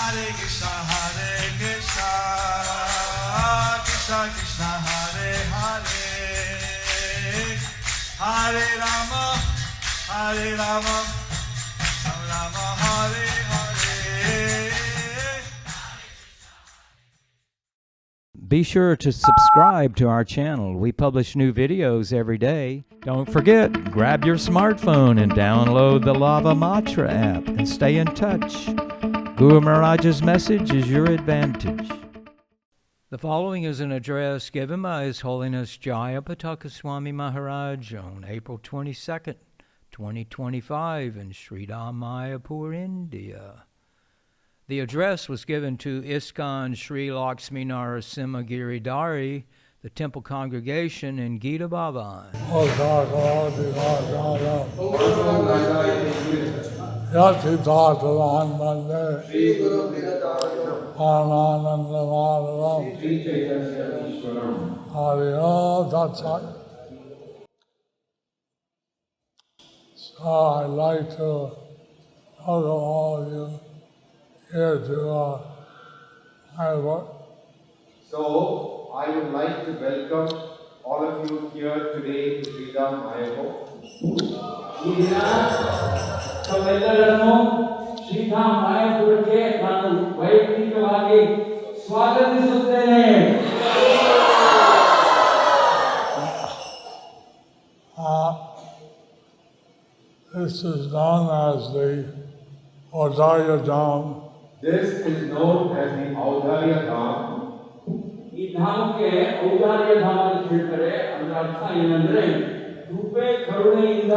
Hare Krishna, Krishna Krishna, Hare Hare, Hare Rama, Rama Rama, Hare Hare. Be sure to subscribe to our channel. We publish new videos every day. Don't forget, grab your smartphone and download the Lava Matra app and stay in touch. Guru Maharaj's message is your advantage. The following is an address given by His Holiness Jayapataka Swami Maharaj on April 22nd, 2025 in Sridham, Mayapur, India. The address was given to ISKCON Sri Lakshmi Narasimha Giridhari, the temple congregation in Gita Bhavan. So I'd like to welcome all of you here to my work. So I would like to welcome all of you here today to Sridham Mayapur. ತಮ್ಮೆಲ್ಲರನ್ನು ಶ್ರೀಧಾಮ ಮಾಯಾಪುರಕ್ಕೆ ನಾನು ವೈಯಕ್ತಿಕವಾಗಿ ಸ್ವಾಗತಿಸುತ್ತೇನೆ. This is known as the Audarya Dham. This is known as the Audarya Dham. ಈ ಧಾಮಕ್ಕೆ ಔದಾರ್ಯ ಧಾಮ ಅಂತ ಹೇಳ್ತಾರೆ. ಅದರ ಅರ್ಥ ಏನಂದ್ರೆ ಕೃಪೆ ಕರುಣೆಯಿಂದ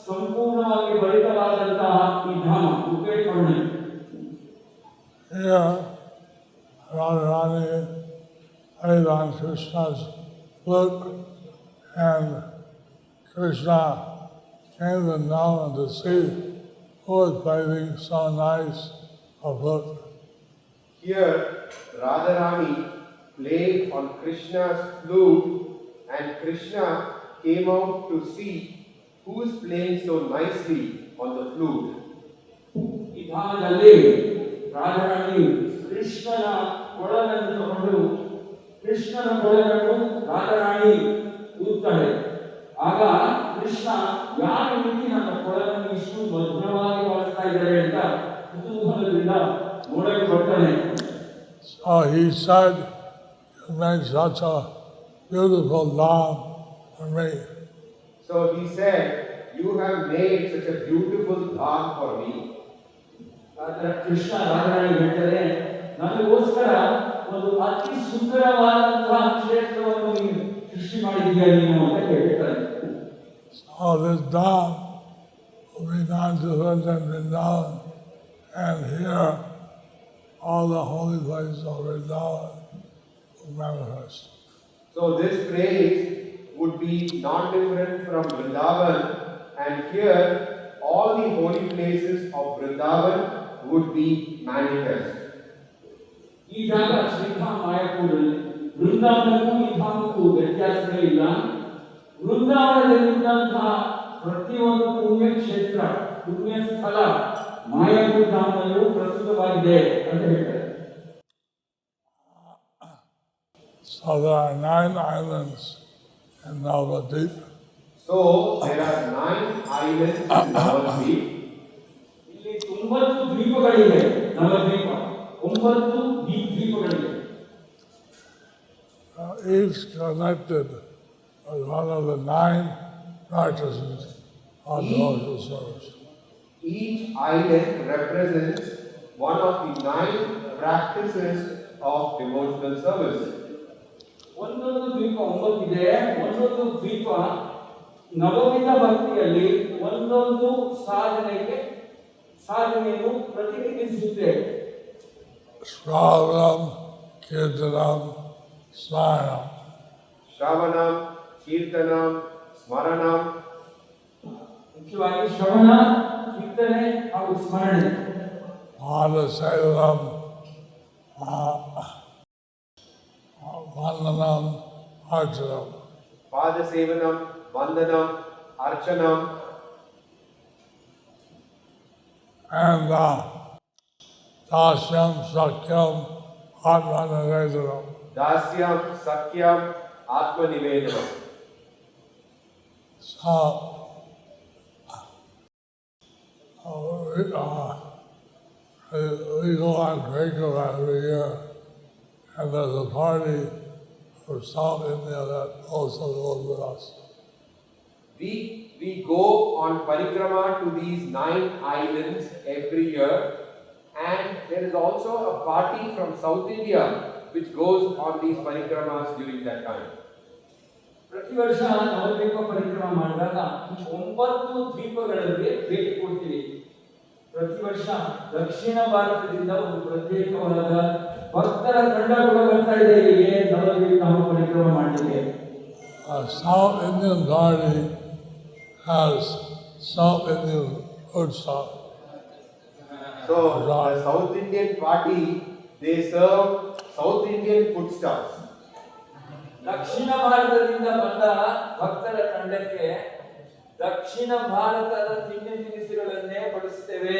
ಸಂಪೂರ್ಣವಾಗಿ ಭರಿತವಾದಂತಹ ಈ ಧಾಮ ಕೃಪೆ ಕರುಣೆ. Here, Radharani played on Krishna's flute, and Krishna came to know and to see who was playing so nice a flute. Here, Radharani played on Krishna's flute, and Krishna came out to see who is playing so nicely on the flute. ಈ ಧಾಮದಲ್ಲಿ ರಾಧಾರಾಣಿ ಕೃಷ್ಣನ ಕೊಳಲನ್ನು ತಗೊಂಡು ಕೃಷ್ಣನ ಕೊಳಲನ್ನು ರಾಧಾರಾಣಿ ಊದ್ತಾಳೆ. ಆಗ ಕೃಷ್ಣ ಯಾರು ರೀತಿ ನನ್ನ ಕೊಳಲನ್ನು ಇಷ್ಟು ಮಧುರವಾಗಿ ಬಳಸ್ತಾ ಇದ್ದಾರೆ ಅಂತ ಕುತೂಹಲದಿಂದ ನೋಡಕ್ಕೆ ಬರ್ತಾನೆ. So he said, "You made such a beautiful dham for me." So he said, "You have made such a beautiful dham for me." Krishna Radharani ಹೇಳ್ತಾರೆ, ನನಗೋಸ್ಕರ ಒಂದು ಅತಿ ಸುಂದರವಾದಂತಹ ಕ್ಷೇತ್ರವನ್ನು ನೀನು ಸೃಷ್ಟಿ ಮಾಡಿದ್ದೀಯ ನೀನು ಅಂತ ಹೇಳ್ತಾರೆ. So this dham will be none different than Vrindavan, and here all the holy places of Vrindavan will manifest. So this place would be not different from Vrindavan, and here all the holy places of Vrindavan would be manifest. ಈ ಜಾಗ ಶ್ರೀಧಾಮ ಮಾಯಾಪುರದಲ್ಲಿ ವೃಂದಾವನಕ್ಕೂ ಈ ಧಾಮಕ್ಕೂ ವ್ಯತ್ಯಾಸವೇ ಇಲ್ಲ. ವೃಂದಾವನದಲ್ಲಿದ್ದಂತಹ ಪ್ರತಿಯೊಂದು ಪುಣ್ಯ ಕ್ಷೇತ್ರ ಪುಣ್ಯ ಸ್ಥಳ ಮಾಯಾಪುರ ಧಾಮದಲ್ಲೂ ಪ್ರಸ್ತುತವಾಗಿದೆ ಅಂತ ಹೇಳ್ತಾರೆ. So there are 9 islands in Navadvip. So there are 9 islands in Navadvip. ಇಲ್ಲಿ 9 ದ್ವೀಪಗಳಿವೆ. Navadwip 9 ದ್ವೀಪಗಳಿವೆ. Each connected with one of the 9 practices of devotional service. Each island represents one of the 9 practices of devotional service. ಒಂದೊಂದು ದ್ವೀಪ 9 ಇದೆ. ಒಂದೊಂದು ದ್ವೀಪ ನವವಿಧ ಭಕ್ತಿಯಲ್ಲಿ ಒಂದೊಂದು ಸಾಧನೆಯನ್ನು ಪ್ರತಿನಿಧಿಸುತ್ತೆ. Shravanam, Kirtanam, Smaranam. Shravanam, Kirtanam, Smaranam. ಮುಖ್ಯವಾಗಿ ಶ್ರವಣ, ಕೀರ್ತನೆ ಹಾಗೂ ಸ್ಮರಣೆ. Manasevanam, Vandanam, Archanam. Padasevanam, Vandanam, Archanam. And Dasyam Sakyam Atmanivedanam. Dasyam Sakyam Atma Nivedanam. So, we go on Jacob every year, and there's a party for South India that also goes with us. We go on parikrama to these 9 islands every year, and there is also a party from South India which goes on these parikramas during that time. ಪ್ರತಿ ವರ್ಷ ನವದ್ವೀಪ ಪರಿಕ್ರಮ ಮಾಡಿದಾಗ 9 ದ್ವೀಪಗಳಿಗೆ ಭೇಟಿ ಕೊಡ್ತೀವಿ. ಪ್ರತಿ ವರ್ಷ ದಕ್ಷಿಣ ಭಾರತದಿಂದ ಒಂದು ಪ್ರತ್ಯೇಕವಾದ ಭಕ್ತರ ತಂಡ ಕೂಡ ಬರ್ತಾ ಇದೆ ಇಲ್ಲಿಗೆ ನವದ್ವೀಪ ಪರಿಕ್ರಮ ಮಾಡಲಿಕ್ಕೆ. South Indian party has South Indian food stuff. So the South Indian party, they serve South Indian foodstuffs. ದಕ್ಷಿಣ ಭಾರತದಿಂದ ಬಂದ ಭಕ್ತರ ತಂಡಕ್ಕೆ ದಕ್ಷಿಣ ಭಾರತದ ತಿಂಡಿ ತಿನಿಸುಗಳನ್ನೇ ಬಡಿಸ್ತೇವೆ.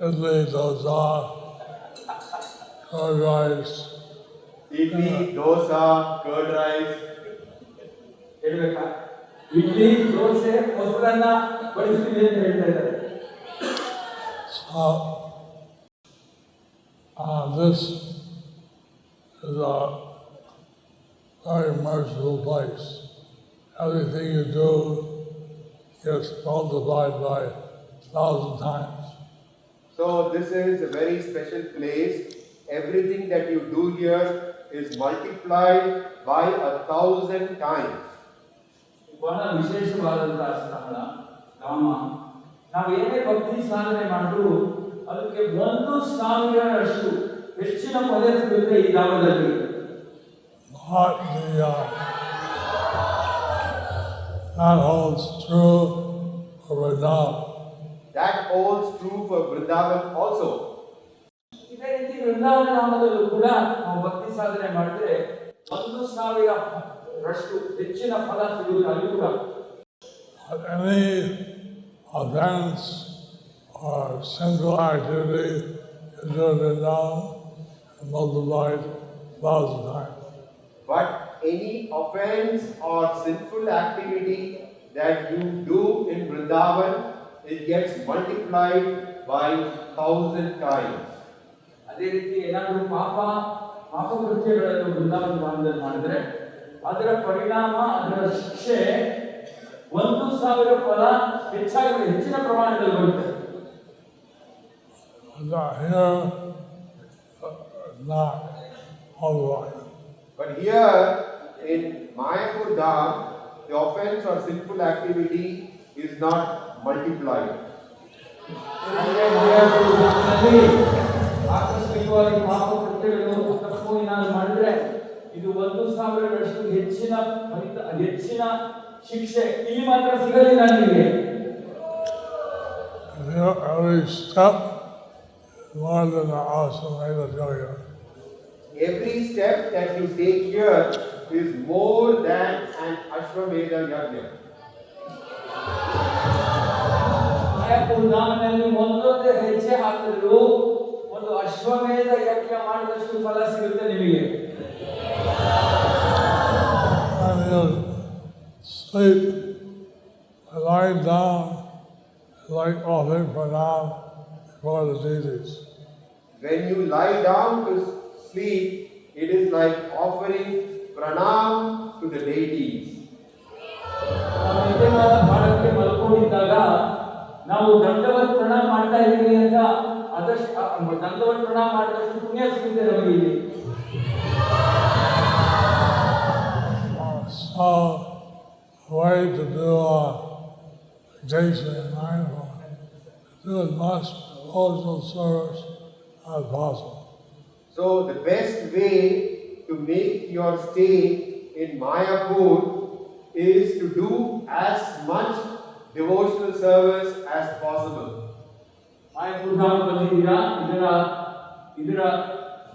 Idli, dosa, curd rice, Idli, dosa, curd rice. ಹೇಳ್ಬೇಕಾ? ಇಡ್ಲಿ, ದೋಸೆ, ಮೊಸರನ್ನ ಬಡಿಸ್ತೀವಿ ಅಂತ ಹೇಳ್ತಾ ಇದ್ದಾರೆ. this is a very merciful place. Everything you do gets multiplied by 1,000 times. So this is a very special place. Everything that you do here is multiplied by 1,000 times. ಬಹಳ ವಿಶೇಷವಾದಂತಹ ಸ್ಥಳ ಧಾಮ. ನಾವು ಏನೇ ಭಕ್ತಿ ಸಾಧನೆ ಮಾಡಿದ್ರು ಅದಕ್ಕೆ 1,000ರಷ್ಟು ಹೆಚ್ಚಿನ ಫಲ ಸಿಗುತ್ತೆ ಈ ಧಾಮದಲ್ಲಿ. That holds true for Vrindavan. That holds true for Vrindavan also. ಇದೇ ರೀತಿ ವೃಂದಾವನ ಧಾಮದಲ್ಲೂ ಕೂಡ ನಾವು ಭಕ್ತಿ ಸಾಧನೆ ಮಾಡಿದ್ರೆ 1,000ರಷ್ಟು ಹೆಚ್ಚಿನ ಫಲ ಸಿಗುತ್ತೆ ಅಲ್ಲಿ ಕೂಡ. Any offense or sinful activity is doing down and multiplied 1,000 times. But any offense or sinful activity that you do in Vrindavan, it gets multiplied by 1,000 times. ಅದೇ ರೀತಿ ಏನಾದರೂ ಪಾಪ ಕೃತ್ಯಗಳನ್ನು ವೃಂದಾವನ ಧಾಮದಲ್ಲಿ ಮಾಡಿದ್ರೆ ಅದರ ಪರಿಣಾಮ ಅದರ ಶಿಕ್ಷೆ 1,000 ಫಲ ಹೆಚ್ಚಿನ ಪ್ರಮಾಣದಲ್ಲಿ ಬರುತ್ತೆ. Here, not all the way. But here in Mayapur Dham, the offense or sinful activity is not multiplied. ಅಂದ್ರೆ ಮಾಯಾಪುರ ಧಾಮದಲ್ಲಿ ಆಕಸ್ಮಿಕವಾಗಿ ಪಾಪ ಕೃತ್ಯಗಳು ತಪ್ಪು ಏನಾದ್ರು ಮಾಡಿದ್ರೆ ಇದು 1,000ರಷ್ಟು ಹೆಚ್ಚಿನ ಶಿಕ್ಷೆ ಇಲ್ಲಿ ಮಾತ್ರ ಸಿಗಲಿಲ್ಲ ನಿಮಗೆ. Every step is more than the Ashwamedha Yajna. Every step that you take here is more than an Ashwamedha Yajna. Mayapur ಧಾಮದಲ್ಲಿ ಒಂದೊಂದೇ ಹೆಜ್ಜೆ ಹಾಕಿದ್ರು ಒಂದು ಅಶ್ವಮೇಧ ಯಜ್ಞ ಮಾಡಿದಷ್ಟು ಫಲ ಸಿಗುತ್ತೆ ನಿಮಗೆ. And you sleep, lie down, like offering pranam before the deities. When you lie down to sleep, it is like offering pranam to the deities. ಮಾಡಕ್ಕೆ ಮಲ್ಕೊಂಡಿದ್ದಾಗ ನಾವು ದಂಡವತ್ ಪ್ರಣಾಮ ಮಾಡ್ತಾ ಇದ್ದೀವಿ ಅಂತ ಅದಷ್ಟು ದಂಡವತ್ ಪ್ರಣಾಮ ಮಾಡಿದಷ್ಟು ಪುಣ್ಯ ಸಿಗುತ್ತೆ ನಮಗೆ ಇಲ್ಲಿ. So, the way to do meditation and mindfulness, do as much devotional service as possible. So the best way to make your stay in Mayapur is to do as much devotional service as possible. Mayapur ಧಾಮ ಬಂದಿದ್ದೀರಾ, ಇದರ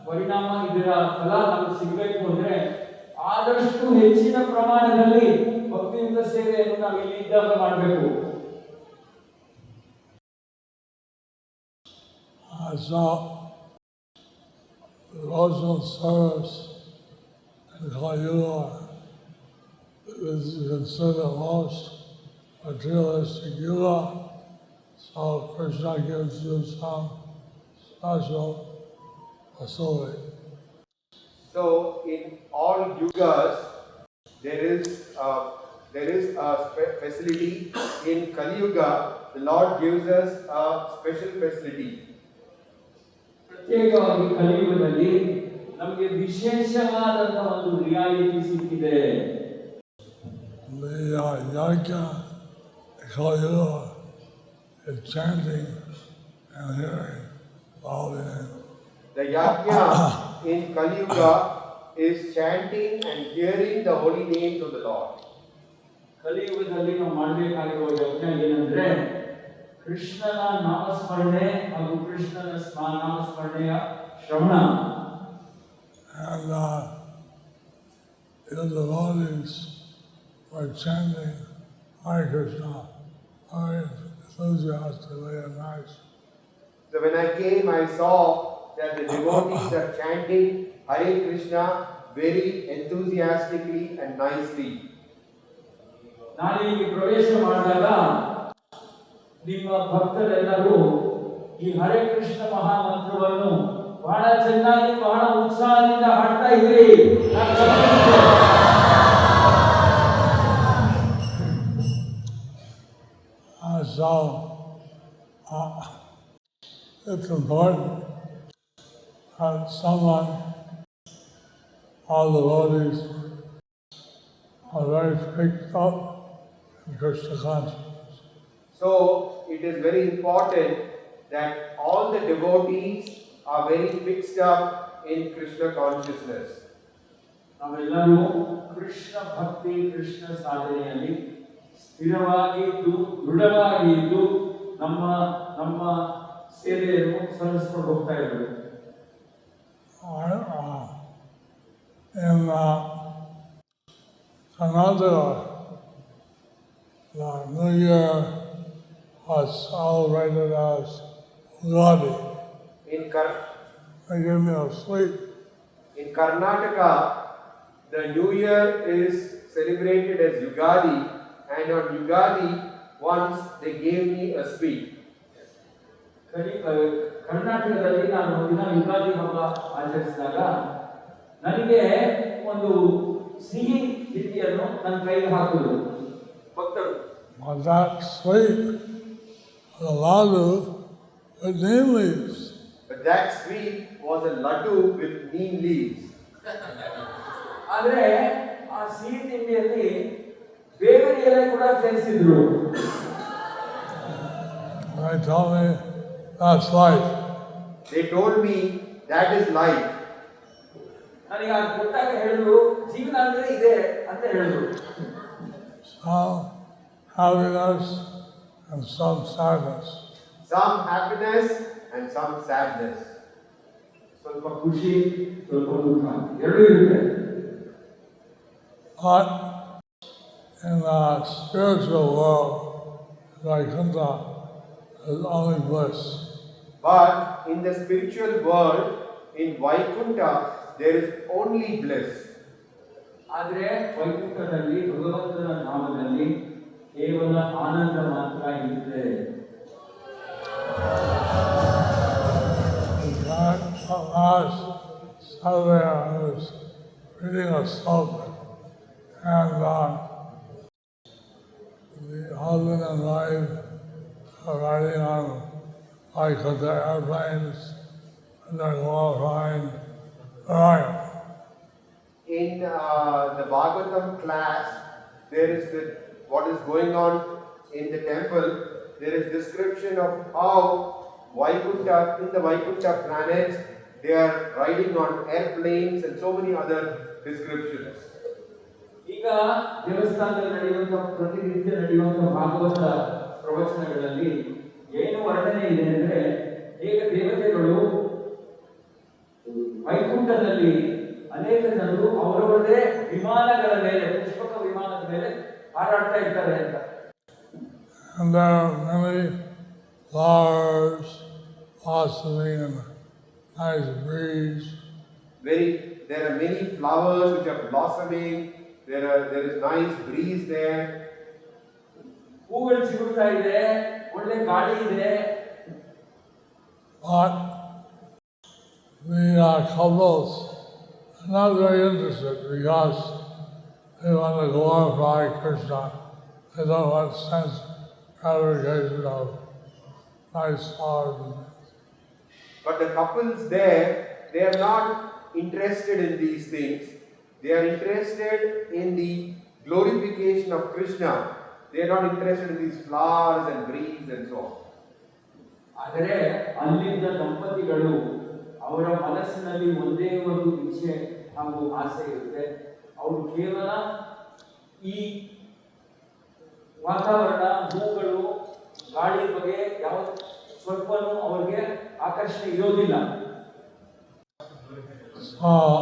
ಪರಿಣಾಮ ಇದರ ಫಲ ನಮಗೆ ಸಿಗಬೇಕು ಅಂದ್ರೆ ಆದಷ್ಟು ಹೆಚ್ಚಿನ ಪ್ರಮಾಣದಲ್ಲಿ ಭಕ್ತಿಯುತ ಸೇವೆಯನ್ನು ನಾವು ಇಲ್ಲಿ ಇದ್ದಾಗ ಮಾಡಬೇಕು. So, devotional service in Kali Yuga is considered the most materialistic yuga. So Krishna gives you some special facility. So in all yugas, there is a facility. In Kali Yuga, the Lord gives us a special facility. ಪ್ರತ್ಯೇಕವಾಗಿ ಕಲಿಯುಗದಲ್ಲಿ ನಮಗೆ ವಿಶೇಷವಾದಂತಹ ಒಂದು ರಿಯಾಯಿತಿ ಸಿಕ್ಕಿದೆ. The yajna in Kali Yuga is chanting and hearing all the name. The yajna in Kali Yuga is chanting and hearing the holy names of the Lord. ಕಲಿಯುಗದಲ್ಲಿ ನಾವು ಮಾಡಬೇಕಾಗಿರುವ ಯಜ್ಞ ಏನಂದ್ರೆ ಕೃಷ್ಣನ ನಾಮಸ್ಮರಣೆ ಹಾಗೂ ಕೃಷ್ಣನ ನಾಮಸ್ಮರಣೆಯ ಶ್ರವಣ. And the devotees were chanting Hare Krishna very enthusiastically and nice. So when I came, I saw that the devotees are chanting Hare Krishna very enthusiastically and nicely. ನಾನು ಇಲ್ಲಿ ಪ್ರವೇಶ ಮಾಡಿದಾಗ ನಿಮ್ಮ ಭಕ್ತರೆಲ್ಲರೂ ಈ ಹರೇ ಕೃಷ್ಣ ಮಹಾಮಂತ್ರವನ್ನು ಬಹಳ ಚೆನ್ನಾಗಿ ಬಹಳ ಉತ್ಸಾಹದಿಂದ ಹಾಡ್ತಾ ಇದ್ರಿ. So it's important that someone, all the devotees, are very picked up in Krishna consciousness. So it is very important that all the devotees are very fixed up in Krishna consciousness. ನಾವೆಲ್ಲರೂ ಕೃಷ್ಣ ಭಕ್ತಿ ಕೃಷ್ಣ ಸಾಧನೆಯಲ್ಲಿ ಸ್ಥಿರವಾಗಿ ಇದ್ದು ದೃಢವಾಗಿ ಇದ್ದು ನಮ್ಮ ನಮ್ಮ ಸೇವೆಯನ್ನು ಸಲ್ಲಿಸ್ಕೊಂಡು ಹೋಗ್ತಾ ಇರಬೇಕು. In Karnataka, the New Year was celebrated as Ugadi. They give me a sweet. In Karnataka, the New Year is celebrated as Yugadi, and on Yugadi, once they gave me a sweet. ಕರ್ನಾಟಕದಲ್ಲಿ ನಾನು ಒಂದಿನ ಯುಗಾದಿ ಹಬ್ಬ ಆಚರಿಸಿದಾಗ ನನಗೆ ಒಂದು ಸಿಹಿ ತಿಂಡಿಯನ್ನು ನನ್ನ ಕೈಗೆ ಹಾಕುವುದು ಭಕ್ತರು. That sweet, the laddu with neem leaves. But that sweet was a laddu with neem leaves. ಆದರೆ ಆ ಸಿಹಿ ತಿಂಡಿಯಲ್ಲಿ ಬೇಗನೆ ಎಲೆ ಕೂಡ ಸೇರಿಸಿದ್ರು. They told me that's life. They told me that is life. ನನಗೆ ಅದು ಕೊಟ್ಟಾಗ ಹೇಳಿದ್ರು ಜೀವನ ಅಂದ್ರೆ ಇದೆ ಅಂತ ಹೇಳಿದ್ರು. Some happiness and some sadness. Some happiness and some sadness. ಸ್ವಲ್ಪ ಖುಷಿ ಸ್ವಲ್ಪ ದುಃಖ ಎರಡೂ ಇರುತ್ತೆ. But in the spiritual world, Vaikuntha is only bliss. But in the spiritual world, in Vaikuntha, there is only bliss. ಆದರೆ ವೈಕುಂಠದಲ್ಲಿ ಭಗವಂತನ ನಾಮದಲ್ಲಿ ಕೇವಲ ಆನಂದ ಮಾತ್ರ ಇರುತ್ತೆ. Last Saturday I was reading a sloka, and the husband and wife are riding on Vaikuntha airplanes, and they're glorifying Narayana. In the Bhagavatam class, there is what is going on in the temple. There is description of how Vaikuntha, in the Vaikuntha planets, they are riding on airplanes and so many other descriptions. ಈಗ ದೇವಸ್ಥಾನದಲ್ಲಿ ನಡೆಯುವಂತಹ ಪ್ರತಿನಿತ್ಯ ನಡೆಯುವಂತಹ ಭಾಗವತ ಪ್ರವಚನಗಳಲ್ಲಿ ಏನು ವರ್ಣನೆ ಇದೆ ಅಂದ್ರೆ ಈಗ ದೇವತೆಗಳು ವೈಕುಂಠದಲ್ಲಿ ಅನೇಕ ಜನರು ಅವರವರದೇ ವಿಮಾನಗಳ ಮೇಲೆ ಪುಷ್ಪಕ ವಿಮಾನದ ಮೇಲೆ ಹಾರಾಡ್ತಾ ಇರ್ತಾರೆ ಅಂತ. And there are many flowers blossoming in a nice breeze. There are many flowers which are blossoming. There is nice breeze there. ಹೂಗಳು ಸಿಗುತ್ತಾ ಇದೆ, ಒಳ್ಳೆ ಗಾಳಿ ಇದೆ. But the couples are not very interested because they want to glorify Krishna. They don't want sense gratification of nice flowers. But the couples there, they are not interested in these things. They are interested in the glorification of Krishna. They are not interested in these flowers and breeze and so on. ಆದರೆ ಅಲ್ಲಿದ್ದ ದಂಪತಿಗಳು ಅವರ ಮನಸ್ಸಿನಲ್ಲಿ ಒಂದೇ ಒಂದು ಇಚ್ಛೆ ಹಾಗೂ ಆಸೆ ಇರುತ್ತೆ. ಅವರು ಕೇವಲ ಈ ವಾತಾವರಣ, ಹೂಗಳು, ಗಾಳಿ ಬಗ್ಗೆ ಯಾವ ಸ್ವಲ್ಪನೂ ಅವರಿಗೆ ಆಕರ್ಷಣೆ ಇರೋದಿಲ್ಲ.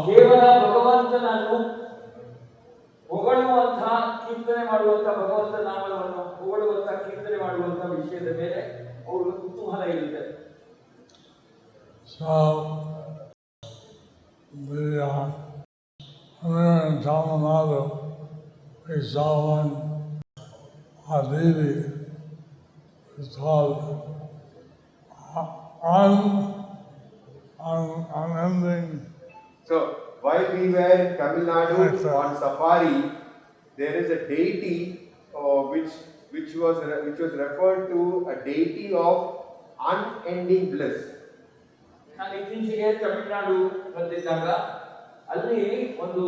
ಕೇವಲ ಭಗವಂತನನ್ನು ಹೊಗಳುವಂತ, ಕೀರ್ತನೆ ಮಾಡುವಂತ, ಭಗವಂತ ನಾಮವನ್ನು ಹೊಗಳುವಂತ, ಕೀರ್ತನೆ ಮಾಡುವಂತ ವಿಷಯದ ಮೇಲೆ ಅವರು ಕುತೂಹಲ ಇರುತ್ತೆ. So in Tamil Nadu, we saw one Aditi, it's called Unending. So while we were in Tamil Nadu on safari, there is a deity which was referred to a deity of unending bliss. ನಾನು ಇತ್ತೀಚೆಗೆ ತಮಿಳುನಾಡು ಬಂದಿದ್ದಾಗ ಅಲ್ಲಿ ಒಂದು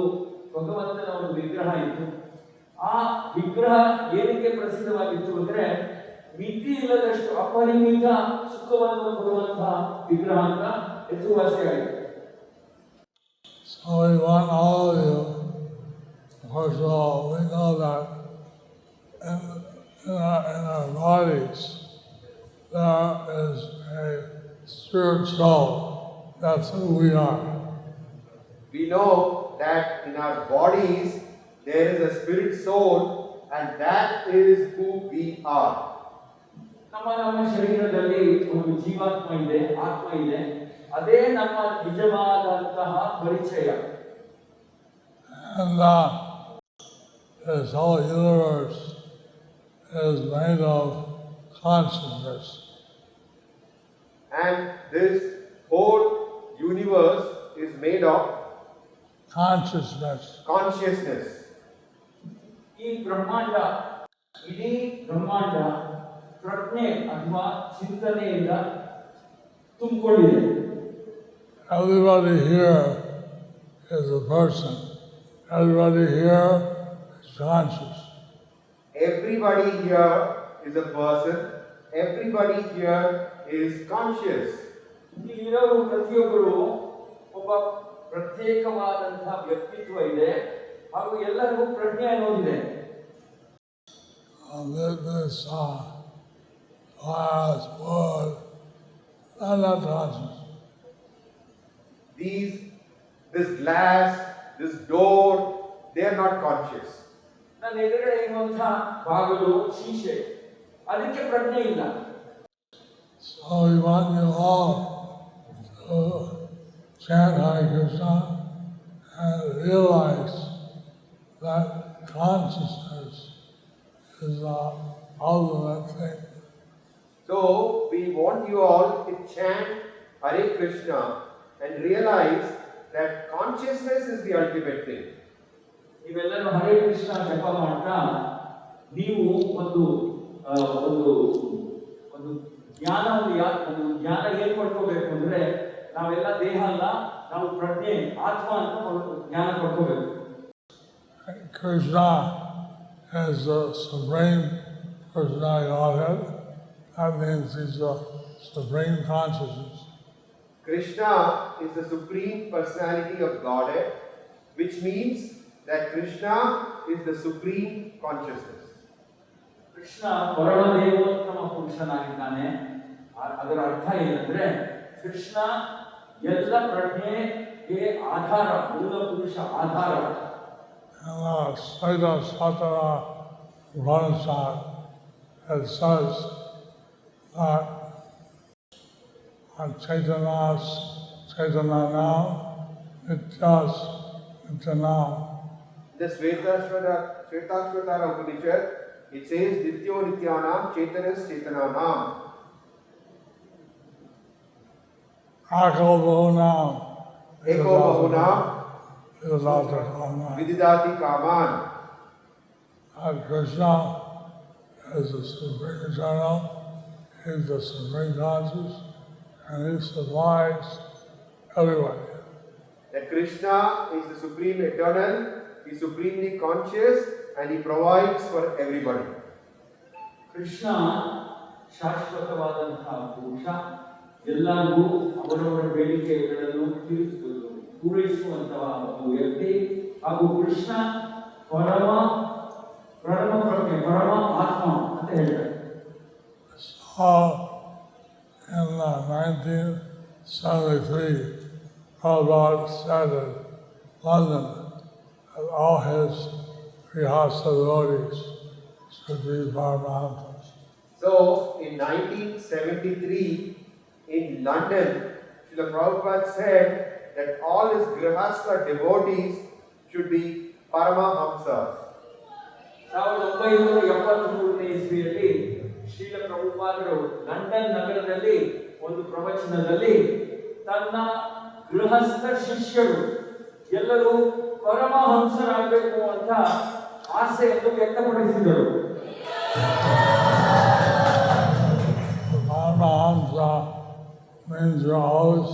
ಭಗವಂತನ ಒಂದು ವಿಗ್ರಹ ಇತ್ತು. ಆ ವಿಗ್ರಹ ಏನಕ್ಕೆ ಪ್ರಸಿದ್ಧವಾಗಿತ್ತು ಅಂದ್ರೆ ಮಿತಿ ಇಲ್ಲದಷ್ಟು ಅಪರಿಮಿತ ಸುಖವನ್ನು ಕೊಡುವಂತಹ ವಿಗ್ರಹ ಅಂತ ಹೆಸರುವಾಸಿಯಾಗಿದೆ. So we want all of you, first of all, we know that in our bodies there is a spirit soul. That's who we are. We know that in our bodies there is a spirit soul, and that is who we are. ನಮ್ಮ ಶರೀರದಲ್ಲಿ ಒಂದು ಜೀವಾತ್ಮ ಇದೆ, ಆತ್ಮ ಇದೆ. ಅದೇ ನಮ್ಮ ನಿಜವಾದಂತಹ ಪರಿಚಯ. And this whole universe is made of consciousness. And this whole universe is made of consciousness. ಈ ಬ್ರಹ್ಮಾಂಡ, ಇಡೀ ಬ್ರಹ್ಮಾಂಡ ಪ್ರಜ್ಞೆ ಅಥವಾ ಚಿಂತನೆಯಿಂದ ತುಂಬಿಕೊಂಡಿದೆ. Everybody here is a person. Everybody here is conscious. Everybody here is a person. Everybody here is conscious. ಇಲ್ಲಿರೋರು ಪ್ರತಿಯೊಬ್ಬರು ಒಬ್ಬ ಪ್ರತ್ಯೇಕವಾದಂತಹ ವ್ಯಕ್ತಿತ್ವ ಇದೆ ಹಾಗೂ ಎಲ್ಲರಿಗೂ ಪ್ರಜ್ಞೆ ಅನ್ನೋದಿದೆ. This glass, wood, they're not conscious. This glass, this door, they are not conscious. ನನ್ನ ಎದುರುಗಡೆ ಇರುವಂತಹ ಬಾಗಿಲು, ಶೀಶೆ, ಅದಕ್ಕೆ ಪ್ರಜ್ಞೆ ಇಲ್ಲ. So we want you all to chant Hare Krishna and realize that consciousness is the ultimate thing. So we want you all to chant Hare Krishna and realize that consciousness is the ultimate thing. ನೀವೆಲ್ಲರೂ ಹರೇ ಕೃಷ್ಣ ಜಪ ಮಾಡ್ತಾ ನೀವು ಒಂದು ಜ್ಞಾನ ಏನ್ ಪಡ್ಕೋಬೇಕು ಅಂದ್ರೆ ನಾವೆಲ್ಲ ದೇಹ ಅಲ್ಲ, ನಾವು ಪ್ರಜ್ಞೆ, ಆತ್ಮ ಅಂತ ಜ್ಞಾನ ಪಡ್ಕೋಬೇಕು. Krishna is the supreme personality Godhead. That means he's the supreme consciousness. Krishna is the supreme personality of Godhead, which means that Krishna is the supreme consciousness. Krishna ಪರಮದೇವೋತ್ತಮ ಪುರುಷನಾಗಿದ್ದಾನೆ. ಅದರ ಅರ್ಥ ಏನಂದ್ರೆ ಕೃಷ್ಣ ಎಲ್ಲ ಪ್ರಜ್ಞೆಗೆ ಆಧಾರ, ಮೂಲ ಪುರುಷ ಆಧಾರ. Saita Satara Upanishad, it says that Chaitanyanam Nityas Nityanam. The Shvetashvatara Upanishad, it says Nityo Nityanam Chaitanas Chaitananam. Eko Bahunam Eko Bahunam Vididati Vididati Kaman. And Krishna is the Supreme Eternal, He is the Supreme Conscious, and He supplies everybody. That Krishna is the Supreme Eternal, He is supremely conscious, and He provides for everybody. Krishna ಶಾಶ್ವತವಾದಂತಹ ಪುರುಷ, ಎಲ್ಲರಿಗೂ ಅವರವರ ಬೇಡಿಕೆಗಳನ್ನು ಪೂರೈಸುವಂತಹ ಒಂದು ವ್ಯಕ್ತಿ, ಹಾಗೂ ಕೃಷ್ಣ ಪರಮ ಆತ್ಮ ಅಂತ ಹೇಳ್ತಾರೆ. So, in 1973, Prabhupada started London, and all his Grihastha devotees should be Paramahamsas. So, in 1973, in London, Srila Prabhupada said that all his Grihastha devotees should be Paramahamsas. 1973ನೇ ಇಸ್ವಿಯಲ್ಲಿ ಶ್ರೀಲ ಪ್ರಭುಪಾದರು ಲಂಡನ್ ನಗರದಲ್ಲಿ ಒಂದು ಪ್ರವಚನದಲ್ಲಿ ತನ್ನ ಗೃಹಸ್ಥ ಶಿಷ್ಯರು ಎಲ್ಲರೂ ಪರಮಹಂಸರಾಗಬೇಕು ಅಂತ ಆಸೆಯನ್ನು ವ್ಯಕ್ತಪಡಿಸಿದರು. Paramahamsa means you're always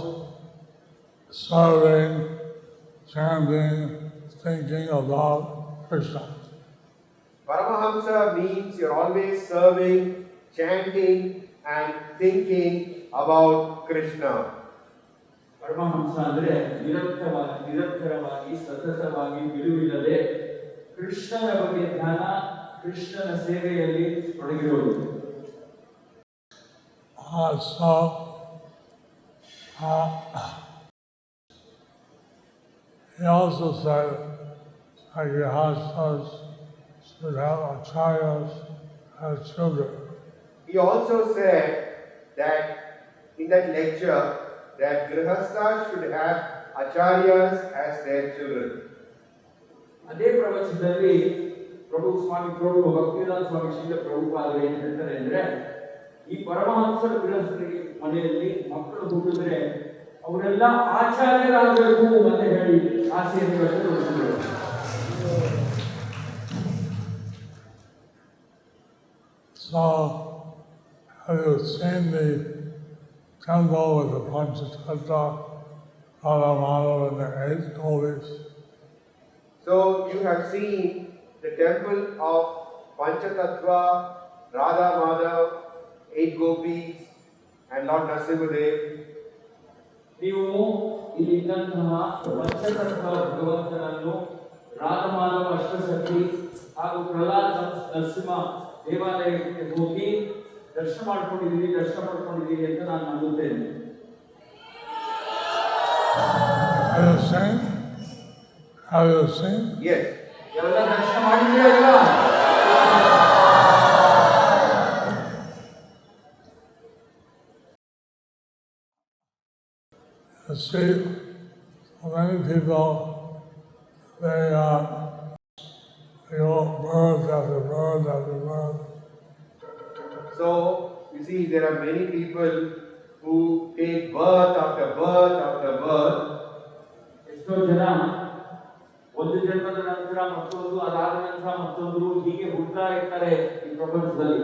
serving, chanting, thinking about Krishna. Paramahamsa means you're always serving, chanting, and thinking about Krishna. Paramahamsa ಅಂದ್ರೆ ನಿರಂತರವಾಗಿ ಸತತವಾಗಿ ಬಿಡುವಿಲ್ಲದೆ ಕೃಷ್ಣನ ಬಗ್ಗೆ ಧ್ಯಾನ, ಕೃಷ್ಣನ ಸೇವೆಯಲ್ಲಿ ತೊಡಗಿರುವುದು. So, he also said that Grihasthas should have acharyas as children. He also said that in that lecture that Grihasthas should have acharyas as their children. ಅದೇ ಪ್ರವಚನದಲ್ಲಿ ಭಕ್ತಿವೇದಾಂತ ಸ್ವಾಮಿ ಶ್ರೀಲ ಪ್ರಭುಪಾದರು ಏನು ಹೇಳ್ತಾರೆ ಅಂದ್ರೆ, ಈ ಪರಮಹಂಸರ ಗೃಹಸ್ಥರಿಗೆ ಮನೆಯಲ್ಲಿ ಮಕ್ಕಳು ಹುಟ್ಟಿದ್ರೆ ಅವರೆಲ್ಲ ಆಚಾರ್ಯರಾಗಬೇಕು ಅಂತ ಹೇಳಿ ಆಸೆಯನ್ನು ವ್ಯಕ್ತಪಡಿಸಿದರು. So, have you seen the temple with the Panchatattva, Radha Madhava and the 8 gopis? So you have seen the temple of Panchatattva, Radha Madhav, 8 gopis, and Lord Narasimhadev. ನೀವು ಇಲ್ಲಿದ್ದಂತಹ ಪಂಚತತ್ವ ಭಗವಂತನನ್ನು, ರಾಧಮಾಧವ ಅಷ್ಟಸಖಿ ಹಾಗೂ ಪ್ರಹ್ಲಾದ ನರಸಿಂಹ ದೇವಾಲಯಕ್ಕೆ ಹೋಗಿ ದರ್ಶನ ಮಾಡ್ಕೊಂಡಿದ್ದೀರಿ ಅಂತ ನಾನು ನಂಬುತ್ತೇನೆ. Have you seen? Yes. ಎಲ್ಲ ದರ್ಶನ ಮಾಡಿದ್ದೀರಲ್ವಾ? You see, so many people, they go birth after birth after birth. So you see, there are many people who take birth after birth after birth. ಎಷ್ಟೋ ಜನ ಒಂದು ಜನ್ಮದ ನಂತರ ಮತ್ತೊಂದು, ಅದಾದ ನಂತರ ಮತ್ತೊಂದು, ಹೀಗೆ ಹುಡ್ತಾ ಇರ್ತಾರೆ ಈ ಪ್ರಪಂಚದಲ್ಲಿ.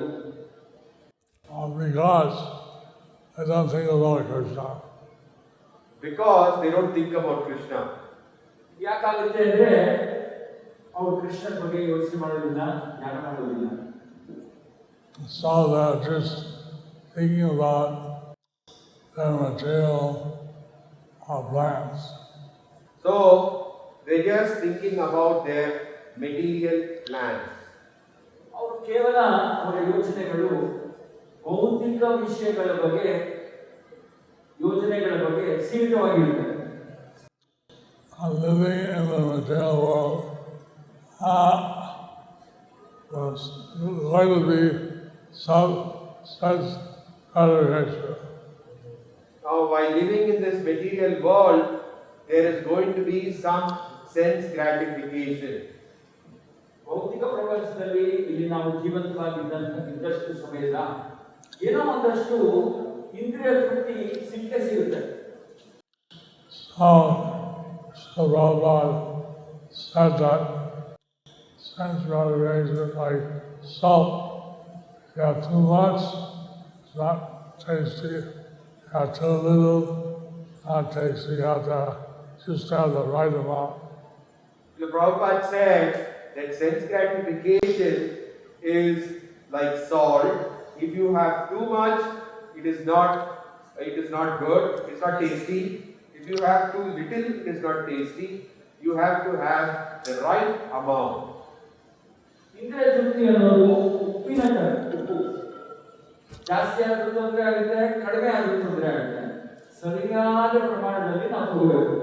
Because they don't think about Krishna. Because they don't think about Krishna. ಯಾಕಾಗುತ್ತೆ ಅಂದ್ರೆ ಅವರು ಕೃಷ್ಣನ ಬಗ್ಗೆ ಯೋಚನೆ ಮಾಡೋದಿಲ್ಲ, ಧ್ಯಾನ ಮಾಡೋದಿಲ್ಲ. So they're just thinking about their material plans. So they're just thinking about their material plans. ಅವರು ಕೇವಲ ಅವರ ಯೋಚನೆಗಳು ಭೌತಿಕ ವಿಷಯಗಳ ಬಗ್ಗೆ, ಯೋಜನೆಗಳ ಬಗ್ಗೆ ಸೀಮಿತವಾಗಿರುತ್ತದೆ. Living in the material world, was going to be some sense gratification. Now, while living in this material world, there is going to be some sense gratification. ಭೌತಿಕ ಪ್ರಪಂಚದಲ್ಲಿ ಇಲ್ಲಿ ನಾವು ಇದ್ದಷ್ಟು ಸಮಯದ ಏನೋ ಒಂದಷ್ಟು ಇಂದ್ರಿಯ ತೃಪ್ತಿ ಸಿಕ್ಕೇ ಸಿಗುತ್ತೆ. So Prabhupada said that sense gratification like salt. If you have too much, it's not tasty. If you have too little, not tasty. You have to just have the right amount. The Prabhupada said that sense gratification is like salt. If you have too much, it is not good, it's not tasty. If you have too little, it is not tasty. You have to have the right amount. ಇಂದ್ರಿಯ ತೃಪ್ತಿ ಅನ್ನೋದು ಉಪ್ಪಿನ ಉಪ್ಪು ಜಾಸ್ತಿ ಆದ್ರೂ ತೊಂದರೆ ಆಗುತ್ತೆ, ಕಡಿಮೆ ಆದ್ರೂ ತೊಂದರೆ ಆಗುತ್ತೆ. ಸರಿಯಾದ ಪ್ರಮಾಣದಲ್ಲಿ ನಾವು ತಗೋಬೇಕು.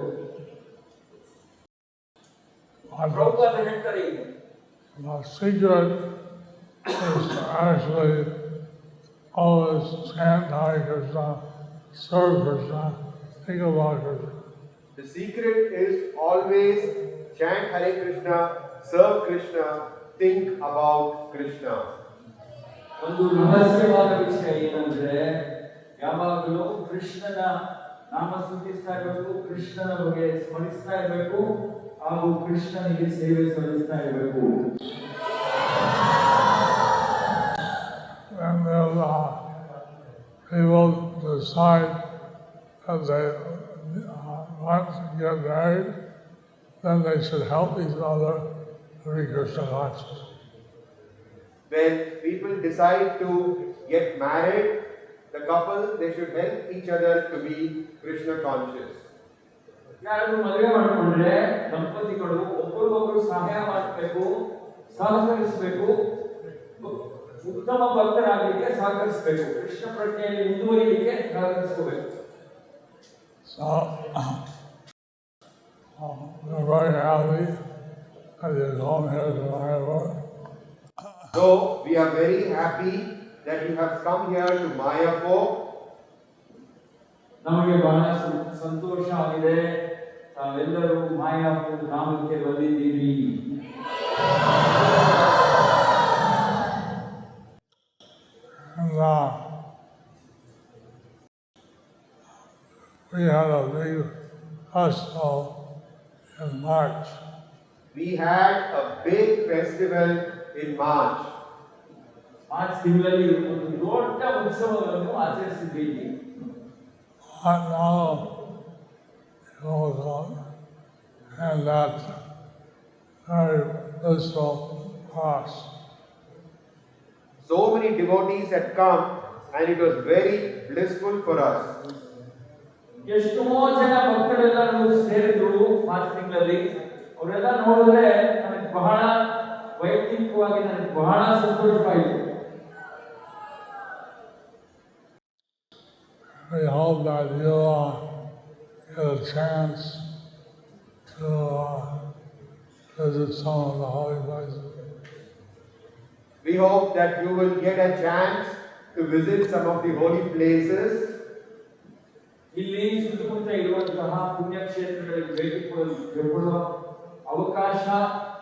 ಪ್ರಭುಪಾದ ಹೇಳ್ತಾರೆ ಈಗ The secret is to actually always chant Hare Krishna, serve Krishna, think about Krishna. The secret is always chant Hare Krishna, serve Krishna, think about Krishna. ಒಂದು ರಹಸ್ಯವಾದ ವಿಷಯ ಏನಂದ್ರೆ ಯಾವಾಗಲೂ ಕೃಷ್ಣನ ನಾಮ ಸ್ತುತಿಸ್ತಾ ಇರಬೇಕು, ಕೃಷ್ಣನ ಬಗ್ಗೆ ಸ್ಮರಿಸ್ತಾ ಇರಬೇಕು, ಹಾಗೂ ಕೃಷ್ಣನಿಗೆ ಸೇವೆ ಸಲ್ಲಿಸ್ತಾ ಇರಬೇಕು. And then people decide that they want to get married, then they should help each other to be Krishna conscious. When people decide to get married, the couple, they should help each other to be Krishna conscious. ಯಾರು ಮದುವೆ ಮಾಡಿಕೊಂಡ್ರೆ ದಂಪತಿಗಳು ಒಬ್ಬರಿಗೊಬ್ಬರು ಸಹಾಯ ಮಾಡಬೇಕು, ಸಹಕರಿಸಬೇಕು, ಉತ್ತಮ ಭಕ್ತರಾಗಲಿಕ್ಕೆ ಸಹಕರಿಸಬೇಕು, ಕೃಷ್ಣ ಪ್ರಜ್ಞೆಯಲ್ಲಿ ಮುಂದುವರಿಯಲಿಕ್ಕೆ ಸಹಕರಿಸಬೇಕು. So we're very happy that you come here to Mayapur. So we are very happy that you have come here to Mayapur. ನಮಗೆ ಬಹಳ ಸಂತೋಷ ಆಗಿದೆ, ತಾವೆಲ್ಲರೂ ಮಾಯಾಪುರ ಧಾಮಕ್ಕೆ ಬಂದಿದ್ದೀರಿ. And we had a big festival in March. We had a big festival in March. March ತಿಂಗಳಲ್ಲಿ ಒಂದು ದೊಡ್ಡ ಉತ್ಸವವನ್ನು ಆಚರಿಸಿದ್ದೀವಿ. But now it goes on, and that's very blissful for us. So many devotees had come and it was very blissful for us. ಎಷ್ಟೋ ಜನ ಭಕ್ತರೆಲ್ಲರೂ ಸೇರಿದ್ರು March ತಿಂಗಳಲ್ಲಿ. ಅವರೆಲ್ಲ ನೋಡಿದ್ರೆ ನನಗೆ ಬಹಳ ವೈಯಕ್ತಿಕವಾಗಿ ನನಗೆ ಬಹಳ ಸಂತೋಷವಾಯಿತು. We hope that you get a chance to visit some of the holy places. We hope that you will get a chance to visit some of the holy places. ಇಲ್ಲಿ ಸುತ್ತಮುತ್ತ ಇರುವಂತಹ ಪುಣ್ಯಕ್ಷೇತ್ರಗಳಿಗೆ ಭೇಟಿ ಕೊಡುವ ಅವಕಾಶ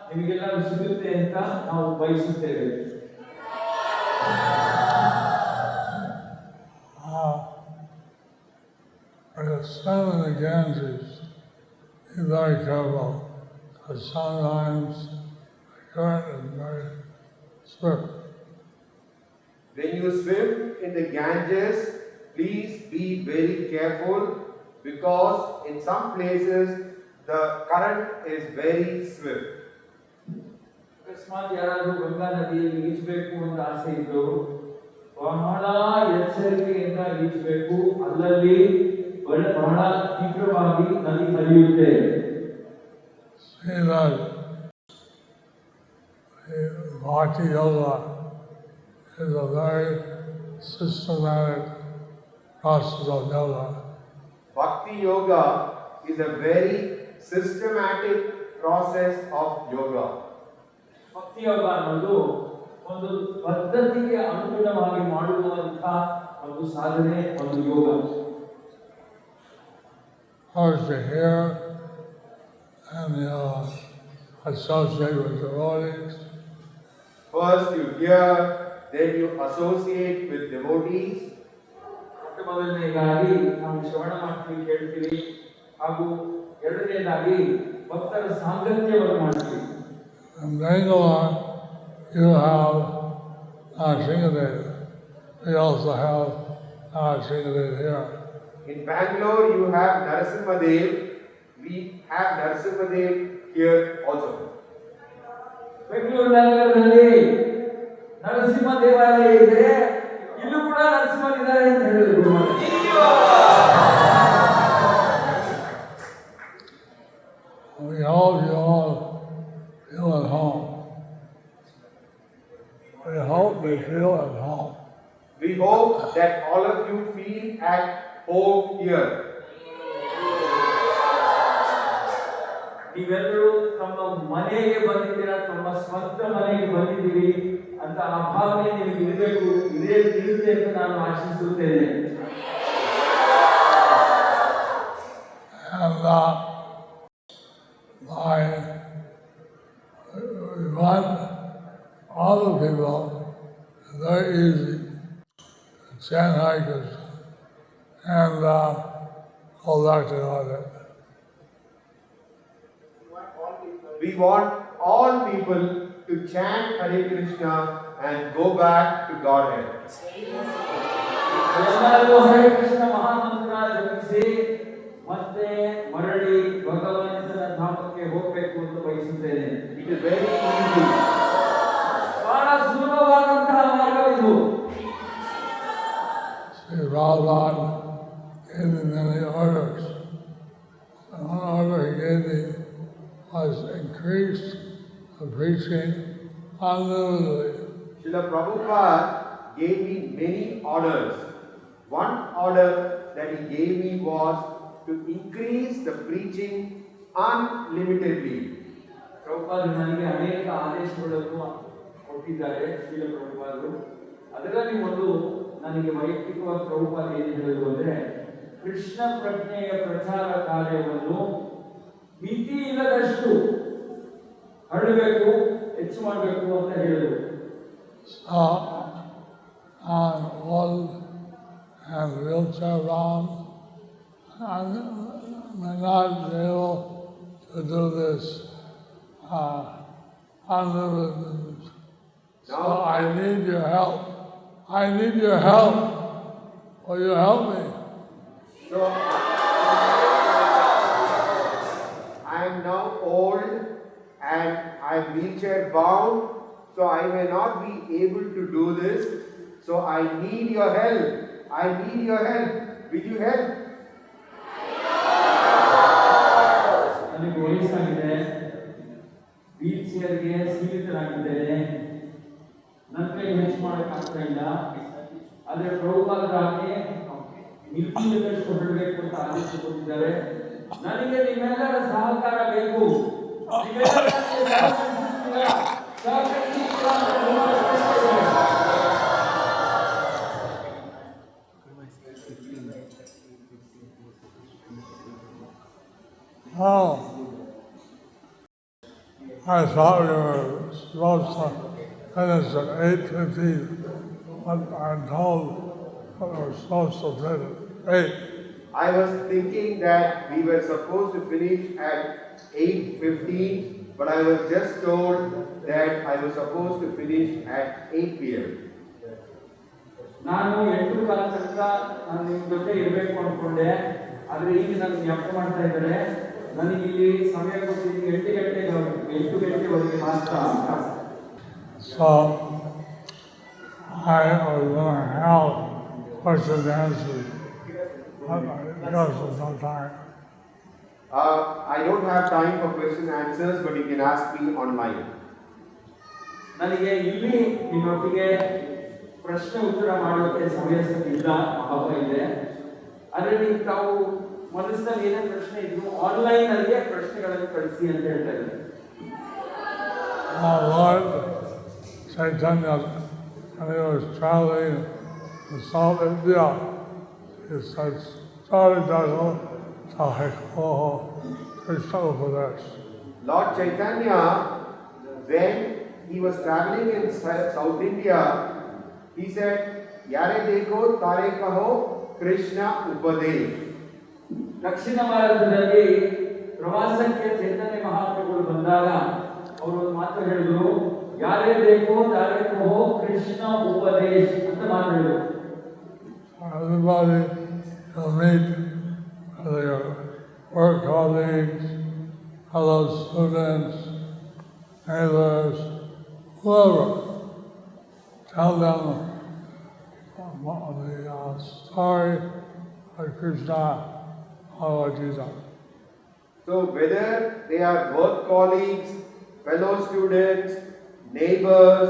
ನಿಮಗೆಲ್ಲರೂ ಸಿಗುತ್ತೆ ಅಂತ ನಾವು ಬಯಸುತ್ತೇವೆ. Swim in the Ganges, be very careful, because sometimes the current is very swift. When you swim in the Ganges, please be very careful because in some places the current is very swift. ಅಕಸ್ಮಾತ್ ಯಾರಾದರೂ ಗಂಗಾ ನದಿಯಲ್ಲಿ ಈಜಬೇಕು ಅಂತ ಆಸೆ ಇದ್ದು ಬಹಳ ಎಚ್ಚರಿಕೆಯಿಂದ ಈಜಬೇಕು. ಅಲ್ಲಲ್ಲಿ ಬಹಳ ತೀವ್ರವಾಗಿ ನದಿ ಹರಿಯುತ್ತೆ. See that Bhakti Yoga is a very systematic process of yoga. Bhakti Yoga is a very systematic process of yoga. ಭಕ್ತಿ ಯೋಗ ಅನ್ನೋದು ಒಂದು ಪದ್ಧತಿಗೆ ಅನುಗುಣವಾಗಿ ಮಾಡುವಂತ ಒಂದು ಸಾಧನೆ, ಒಂದು ಯೋಗ. First to hear and associate with devotees. First you hear, then you associate with devotees. ಮೊಟ್ಟ ಮೊದಲನೇದಾಗಿ ನಾವು ಶ್ರವಣ ಮಾಡ್ತೀವಿ, ಕೇಳ್ತೀವಿ, ಹಾಗೂ ಎರಡನೇದಾಗಿ ಭಕ್ತರ ಸಾಂಗತ್ಯವನ್ನು ಮಾಡ್ತೀವಿ. In Bangalore, you have Narasimhadev. We also have Narasimhadev here. In Bangalore, you have Narasimhadev. We have Narasimhadev here also. Bengaluru ನಗರದಲ್ಲಿ ನರಸಿಂಹ ದೇವಾಲಯ ಇದೆ, ಇಲ್ಲೂ ಕೂಡ ನರಸಿಂಹನಿದ್ದಾರೆ ಅಂತ ಹೇಳಿದ್ರು. We hope you all feel at home. We hope they feel at home. We hope that all of you feel at home here. ನೀವೆಲ್ಲರೂ ತಮ್ಮ ಮನೆಗೆ ಬಂದಿದ್ದೀರಾ, ತಮ್ಮ ಸ್ವಂತ ಮನೆಗೆ ಬಂದಿದ್ದೀರಿ ಅಂತ ಆ ಭಾವನೆ ನಿಮಗೆ ಇರಬೇಕು, ಇರುತ್ತೆ ಅಂತ ನಾನು ಆಶಿಸುತ್ತೇನೆ. And we want all the people, it's very easy to chant Hare Krishna and go back to Godhead. We want all people to chant Hare Krishna and go back to Godhead. ಎಲ್ಲರೂ ಹರೇ ಕೃಷ್ಣ ಮಹಾಮಂತ್ರ ಜಪಿಸಿ ಮತ್ತೆ ಮರಳಿ ಭಗವಂತನ ಧಾಮಕ್ಕೆ ಹೋಗಬೇಕು ಅಂತ ಬಯಸುತ್ತೇನೆ. It is very easy. ಬಹಳ ಸುಲಭವಾದಂತಹ ಮಾರ್ಗವಿದು. Sri Radhan gave me many orders. And one order he gave me was increase the preaching unlimitedly. Srila Prabhupada gave me many orders. One order that he gave me was to increase the preaching unlimitedly. Prabhupada ನನಗೆ ಅನೇಕ ಆದೇಶಗಳನ್ನು ಕೊಟ್ಟಿದ್ದಾರೆ, ಶ್ರೀಲ ಪ್ರಭುಪಾದರು. ಅದರಲ್ಲಿ ಒಂದು ನನಗೆ ವೈಯಕ್ತಿಕವಾಗಿ ಪ್ರಭುಪಾದ ಏನು ಹೇಳಿದ್ರು ಅಂದ್ರೆ, ಕೃಷ್ಣ ಪ್ರಜ್ಞೆಯ ಪ್ರಚಾರ ಕಾರ್ಯವನ್ನು ಮಿತಿ ಇಲ್ಲದಷ್ಟು ಹರಡಬೇಕು, ಹೆಚ್ಚು ಮಾಡಬೇಕು ಅಂತ ಹೇಳಿದರು. Old and wheelchair bound, I may not be able to do this unlimited. So I need your help. I need your help. Will you help me? So I am now old and I am wheelchair bound, so I may not be able to do this. So I need your help. I need your help. Will you help? ನನಗೆ ವಯಸ್ಸಾಗಿದೆ, wheel ಚೇರ್ಗೆ ಸೀಮಿತರಾಗಿದ್ದೇನೆ, ನನ್ನ ಕೈ ಹೆಚ್ಚು ಮಾಡೋಕ್ಕಾಗ್ತಾ ಇಲ್ಲ. ಆದರೆ ಪ್ರಭುಪಾದರಾಗಿ ಮಿತಿಯಿಲ್ಲದಷ್ಟು ಹೊರಡಬೇಕು ಅಂತ ಆದೇಶ ಕೊಟ್ಟಿದ್ದಾರೆ. ನನಗೆ ನಿಮ್ಮೆಲ್ಲರ ಸಹಕಾರ ಬೇಕು. Oh, I thought we were supposed to finish at 8:15, but I'm told that we're supposed to finish at 8. I was thinking that we were supposed to finish at 8:15, but I was just told that I was supposed to finish at 8 p.m. ನಾನು 8:15 ತನಕ ನಾನು ನಿಮ್ಮ ಜೊತೆ ಇರಬೇಕು ಅನ್ಕೊಂಡೆ, ಆದರೆ ಈಗ ನನಗೆ ಜ್ಞಾಪಕ ಮಾಡ್ತಾ ಇದ್ದಾರೆ, ನನಗೆ ಇಲ್ಲಿ ಸಮಯ ಕೊಟ್ಟಿದ್ದು 8 ಗಂಟೆವರೆಗೆ ಮಾತ್ರ. So I was going to have questions and answers. Because there's no time. I don't have time for question and answers, but you can ask me online. ನನಗೆ ಇಲ್ಲಿ ನಿಮ್ಮೊಟ್ಟಿಗೆ ಪ್ರಶ್ನೆ ಉತ್ತರ ಮಾಡೋಕ್ಕೆ ಸಮಯ ಇಲ್ಲ, ಅಭಾವ ಇದೆ. ಆದರೆ ನೀವು ತಾವು ಮನಸ್ಸಿನಲ್ಲಿ ಏನೇ ಪ್ರಶ್ನೆ ಇದ್ರು ಆನ್ಲೈನ್ ಅಲ್ಲಿ ಪ್ರಶ್ನೆಗಳನ್ನು ಕಳಿಸಿ ಅಂತ ಹೇಳ್ತಾ ಇದ್ದಾರೆ. Lord, Chaitanya, when he was traveling in South India, he said, Sorry, Dago, Taheko, Krishna Upadesh. Lord Chaitanya, when he was traveling in South India, he said, Yare dekho, tare kaho, Krishna Upadesh. ದಕ್ಷಿಣ ಭಾರತದಲ್ಲಿ ಪ್ರವಾಸಕ್ಕೆ ಚೈತನ್ಯ ಮಹಾಪ್ರಭುಗಳು ಬಂದಾಗ ಅವರು ಒಂದು ಮಾತು ಹೇಳಿದ್ರು, ಯಾರೇ ಬೇಕೋ ತಾರೇ ಕಹೋ ಕೃಷ್ಣ ಉಪದೇಶ್ ಅಂತ ಮಾತು ಹೇಳಿದ್ರು. Everybody will meet their work colleagues, fellow students, neighbors, whoever. Tell them the story of Krishna Bhagavad Gita. So whether they are work colleagues, fellow students, neighbors,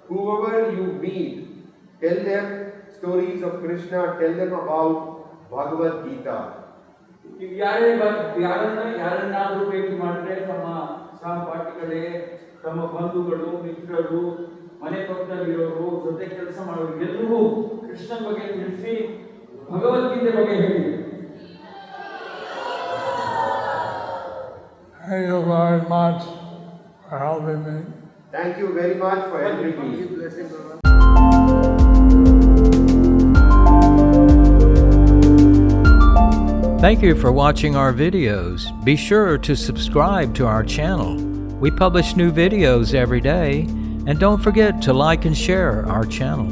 whoever you meet, tell them stories of Krishna, tell them about Bhagavad Gita. ಈಗ ಯಾರನ್ನಾದ್ರೂ ಭೇಟಿ ಮಾಡಿದ್ರೆ ತಮ್ಮ ಸಹಪಾಠಿಗಳೇ, ತಮ್ಮ ಬಂಧುಗಳು, ಮಿತ್ರರು, ಮನೆ ಪಕ್ಕದಲ್ಲಿರೋರು, ಜೊತೆ ಕೆಲಸ ಮಾಡೋರು ಎಲ್ಲರಿಗೂ ಕೃಷ್ಣನ ಬಗ್ಗೆ ತಿಳಿಸಿ ಭಗವದ್ಗೀತೆ ಬಗ್ಗೆ ಹೇಳಿ. Thank you very much for helping me. Thank you very much for helping me. Thank you for watching our videos. Be sure to subscribe to our channel. We publish new videos every day, and don't forget to like and share our channel.